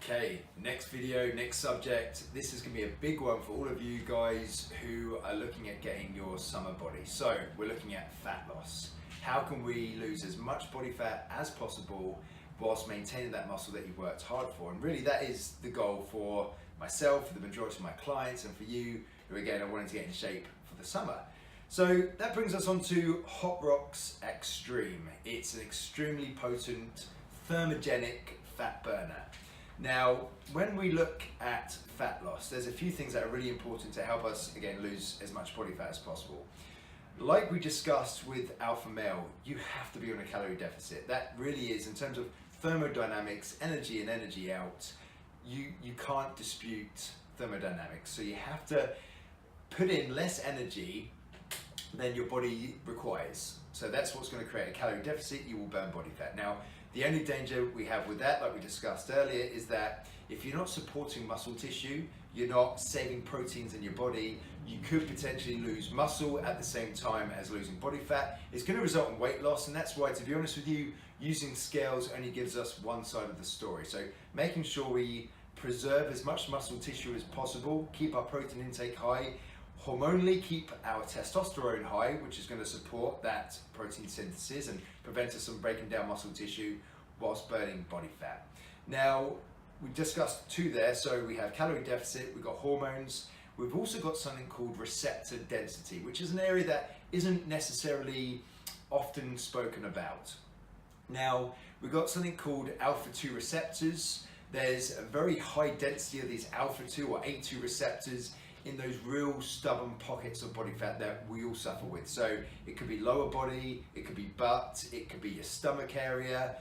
Okay, next video, next subject. This is going to be a big one for all of you guys who are looking at getting your summer body. So we're looking at fat loss. How can we lose as much body fat as possible whilst maintaining that muscle that you've worked hard for? And really that is the goal for myself, for the majority of my clients, and for you who again are wanting to get in shape for the summer. So that brings us on to HOT ROX Extreme. It's an extremely potent thermogenic fat burner. Now, when we look at fat loss, there's a few things that are really important to help us, again, lose as much body fat as possible. Like we discussed with alpha male, you have to be on a calorie deficit. That really is, in terms of thermodynamics, energy in, energy out, you can't dispute thermodynamics. So you have to put in less energy than your body requires. So that's what's going to create a calorie deficit. You will burn body fat. Now, the only danger we have with that, like we discussed earlier, is that if you're not supporting muscle tissue, you're not saving proteins in your body, you could potentially lose muscle at the same time as losing body fat. It's going to result in weight loss, and that's why, to be honest with you, using scales only gives us one side of the story. So making sure we preserve as much muscle tissue as possible, keep our protein intake high, hormonally keep our testosterone high, which is going to support that protein synthesis and prevent us from breaking down muscle tissue whilst burning body fat. Now, we discussed two there. So we have calorie deficit, we've got hormones, we've also got something called receptor density, which is an area that isn't necessarily often spoken about. Now, we've got something called alpha-2 receptors. There's a very high density of these alpha-2 or A2 receptors in those real stubborn pockets of body fat that we all suffer with. So it could be lower body, it could be butt, it could be your stomach area,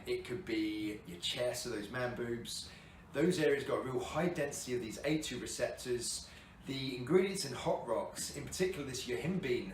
it could be your chest, so those man boobs. Those areas got a real high density of these A2 receptors. The ingredients in HOT ROX, in particular this yohimbine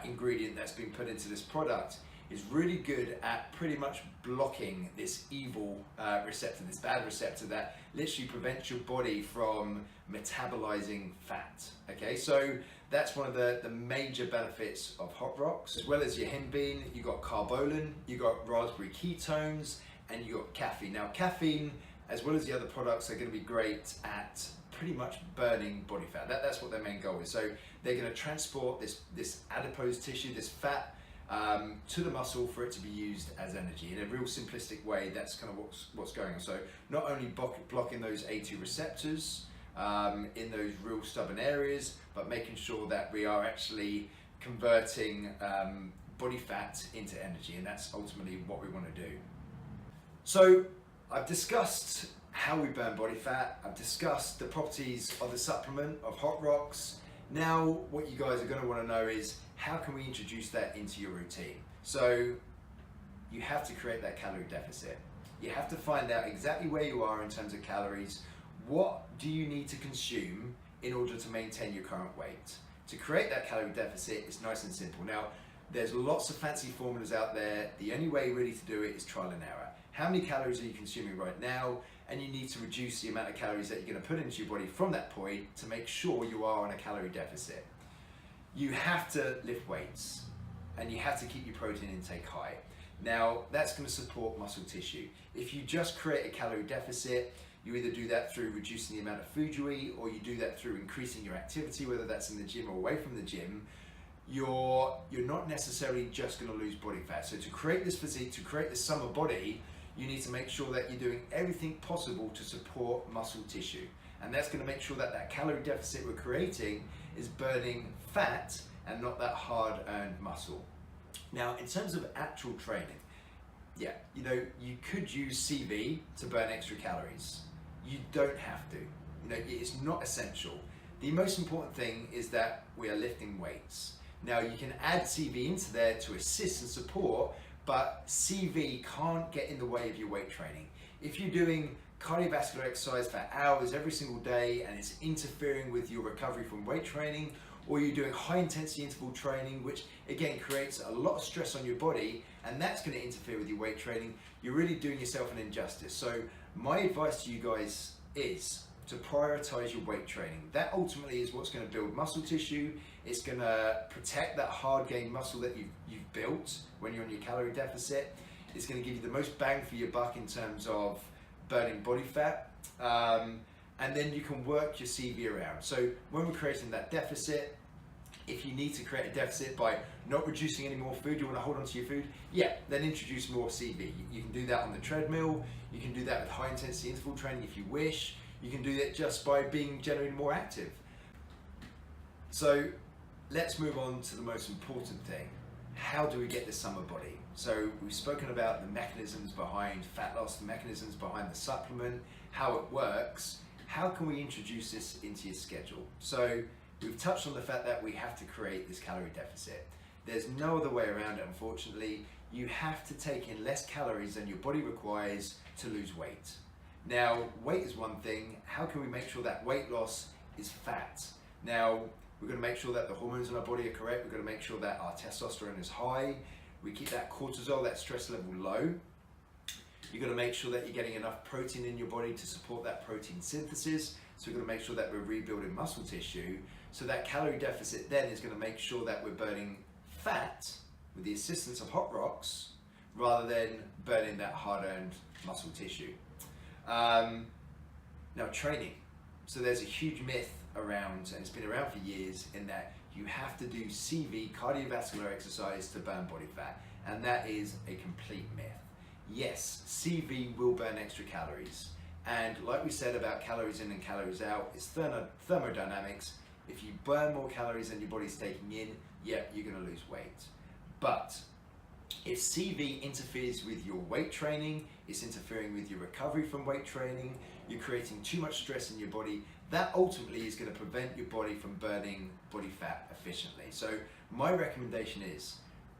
ingredient that's been put into this product, is really good at pretty much blocking this evil receptor, this bad receptor that literally prevents your body from metabolizing fat. Okay, so that's one of the major benefits of HOT ROX. As well as your yohimbine, you got carbolin, you got raspberry ketones, and you got caffeine. Now caffeine, as well as the other products, are going to be great at pretty much burning body fat. That's what their main goal is. So they're going to transport this adipose tissue, this fat, to the muscle for it to be used as energy. In a real simplistic way, that's kind of what's going on. So not only blocking those A2 receptors in those real stubborn areas, but making sure that we are actually converting body fat into energy, and that's ultimately what we want to do. So I've discussed how we burn body fat, I've discussed the properties of the supplement of HOT ROX. Now what you guys are going to want to know is, how can we introduce that into your routine? So you have to create that calorie deficit. You have to find out exactly where you are in terms of calories. What do you need to consume in order to maintain your current weight? To create that calorie deficit, it's nice and simple. Now, there's lots of fancy formulas out there. The only way really to do it is trial and error. How many calories are you consuming right now? And you need to reduce the amount of calories that you're going to put into your body from that point to make sure you are on a calorie deficit. You have to lift weights and you have to keep your protein intake high. Now, that's going to support muscle tissue. If you just create a calorie deficit, you either do that through reducing the amount of food you eat, or you do that through increasing your activity, whether that's in the gym or away from the gym. You're not necessarily just going to lose body fat. So to create this physique, to create this summer body, you need to make sure that you're doing everything possible to support muscle tissue. And that's going to make sure that that calorie deficit we're creating is burning fat and not that hard-earned muscle. Now, in terms of actual training, yeah, you could use CV to burn extra calories. You don't have to. It's not essential. The most important thing is that we are lifting weights. Now, you can add CV into there to assist and support, but CV can't get in the way of your weight training. If you're doing cardiovascular exercise for hours every single day and it's interfering with your recovery from weight training, or you're doing high intensity interval training, which again creates a lot of stress on your body, and that's going to interfere with your weight training, you're really doing yourself an injustice. So my advice to you guys is to prioritize your weight training. That ultimately is what's going to build muscle tissue. It's going to protect that hard gained muscle that you've built when you're on your calorie deficit. It's going to give you the most bang for your buck in terms of burning body fat, and then you can work your CV around. So when we're creating that deficit, if you need to create a deficit by not reducing any more food, you want to hold on to your food, yeah, then introduce more CV. You can do that on the treadmill, you can do that with high intensity interval training if you wish, you can do that just by being generally more active. So let's move on to the most important thing. How do we get this summer body? So we've spoken about the mechanisms behind fat loss, the mechanisms behind the supplement, how it works. How can we introduce this into your schedule? So we've touched on the fact that we have to create this calorie deficit. There's no other way around it, unfortunately. You have to take in less calories than your body requires to lose weight. Now, weight is one thing. How can we make sure that weight loss is fat? Now, we're going to make sure that the hormones in our body are correct. We're going to make sure that our testosterone is high. We keep that cortisol, that stress level, low. You're going to make sure that you're getting enough protein in your body to support that protein synthesis. So we're going to make sure that we're rebuilding muscle tissue. So that calorie deficit then is going to make sure that we're burning fat with the assistance of HOT ROX rather than burning that hard-earned muscle tissue. Now, training. So there's a huge myth around, and it's been around for years, in that you have to do CV, cardiovascular exercise, to burn body fat, and that is a complete myth. Yes, CV will burn extra calories, and like we said about calories in and calories out, it's thermodynamics. If you burn more calories than your body's taking in, yeah, you're going to lose weight. But if CV interferes with your weight training, it's interfering with your recovery from weight training, you're creating too much stress in your body, that ultimately is going to prevent your body from burning body fat efficiently. So my recommendation is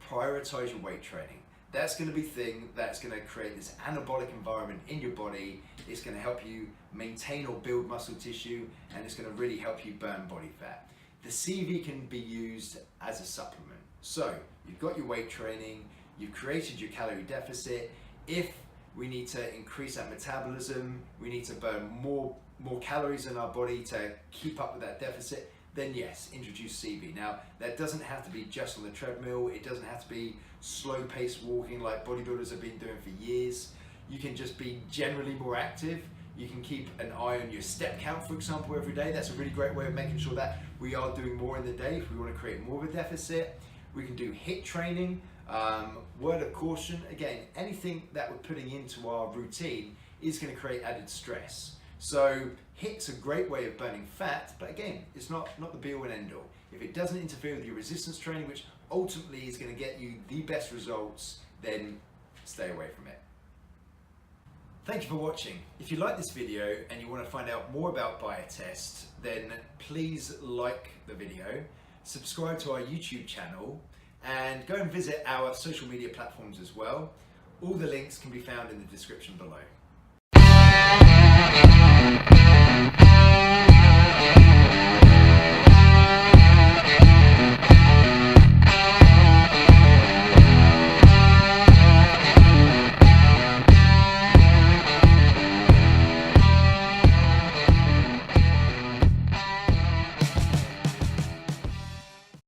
prioritize your weight training. That's going to be the thing that's going to create this anabolic environment in your body. It's going to help you maintain or build muscle tissue, and it's going to really help you burn body fat. The CV can be used as a supplement. So you've got your weight training, you've created your calorie deficit. If we need to increase that metabolism, we need to burn more calories in our body to keep up with that deficit, then yes, introduce CV. Now, that doesn't have to be just on the treadmill. It doesn't have to be slow-paced walking like bodybuilders have been doing for years. You can just be generally more active. You can keep an eye on your step count, for example, every day. That's a really great way of making sure that we are doing more in the day if we want to create more of a deficit. We can do HIIT training. Word of caution, again, anything that we're putting into our routine is going to create added stress. So HIIT's a great way of burning fat, but again, it's not the be all and end all. If it doesn't interfere with your resistance training, which ultimately is going to get you the best results, then stay away from it. Thank you for watching. If you like this video and you want to find out more about Biotest, then please like the video, subscribe to our YouTube channel, and go and visit our social media platforms as well. All the links can be found in the description below.